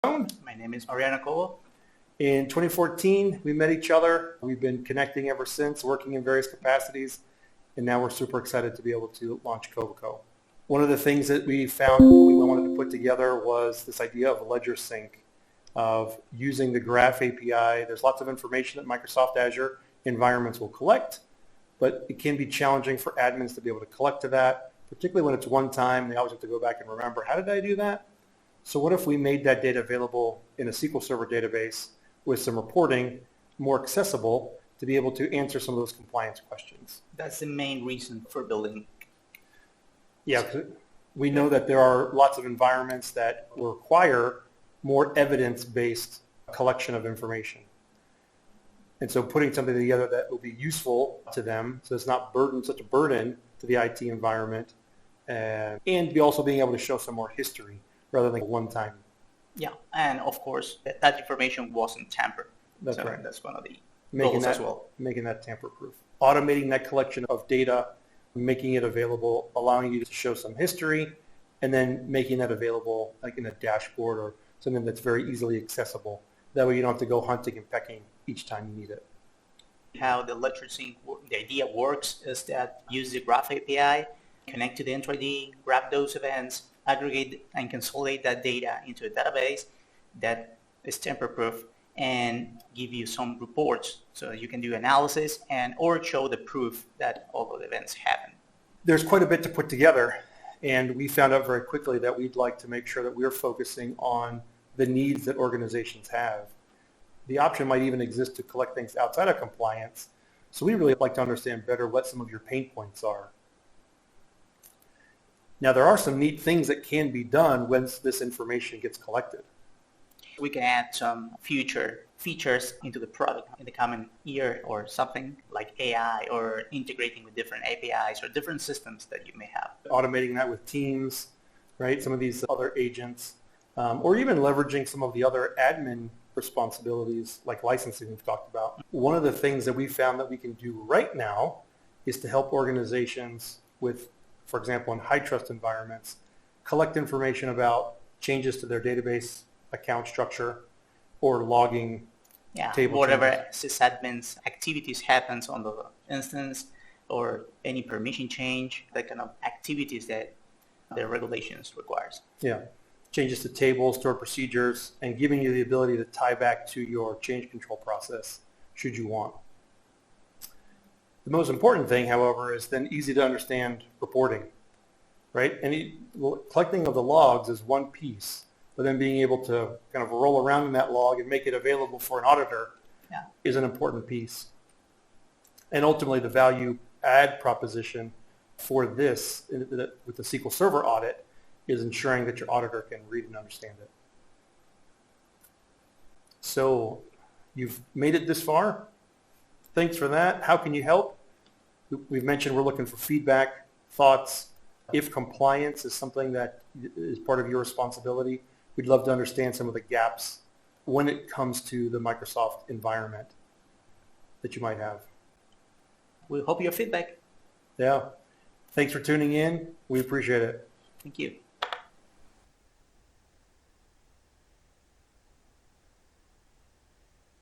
My name is Mariano. In 2014, we met each other. We've been connecting ever since, working in various capacities, and now we're super excited to be able to launch Covico. One of the things that we found we wanted to put together was this idea of a ledger sync, of using the Graph API. There's lots of information that Microsoft Azure environments will collect, but it can be challenging for admins to be able to collect to that, particularly when it's one time. They always have to go back and remember, how did I do that? So what if we made that data available in a SQL Server database with some reporting, more accessible, to be able to answer some of those compliance questions? That's the main reason for building. Yeah, we know that there are lots of environments that require more evidence-based collection of information. And so putting something together that will be useful to them, so it's not such a burden to the IT environment, and be also being able to show some more history rather than one time. Yeah, and of course, that information wasn't tampered. That's right. That's one of the Making goals that, as well. Making that tamper-proof. Automating that collection of data, making it available, allowing you to show some history, and then making that available like in a dashboard or something that's very easily accessible. That way you don't have to go hunting and pecking each time you need it. How the ledger sync, the idea works is that use the Graph API, connect to the Entry ID, grab those events, aggregate and consolidate that data into a database that is tamper-proof and give you some reports so you can do analysis and or show the proof that all of the events happen. There's quite a bit to put together, and we found out very quickly that we'd like to make sure that we're focusing on the needs that organizations have. The option might even exist to collect things outside of compliance, so we really like to understand better what some of your pain points are. Now, there are some neat things that can be done once this information gets collected. We can add some future features into the product in the coming year or something like AI or integrating with different APIs or different systems that you may have. Automating that with Teams, right? Some of these other agents, or even leveraging some of the other admin responsibilities like licensing we've talked about. One of the things that we found that we can do right now is to help organizations with, for example, in high trust environments, collect information about changes to their database account structure or logging table whatever changes. sysadmin's activities happens on the instance or any permission change, that kind of activities that the regulations requires. Yeah, changes to tables, stored procedures, and giving you the ability to tie back to your change control process should you want. The most important thing, however, is then easy to understand reporting, right? And collecting of the logs is one piece, but then being able to kind of roll around in that log and make it available for an auditor is an important piece. And ultimately, the value add proposition for this with the SQL Server audit is ensuring that your auditor can read and understand it. So you've made it this far. Thanks for that. How can you help? We've mentioned we're looking for feedback, thoughts. If compliance is something that is part of your responsibility, we'd love to understand some of the gaps when it comes to the Microsoft environment that you might have. We hope your feedback. Yeah. Thanks for tuning in. We appreciate it. Thank you.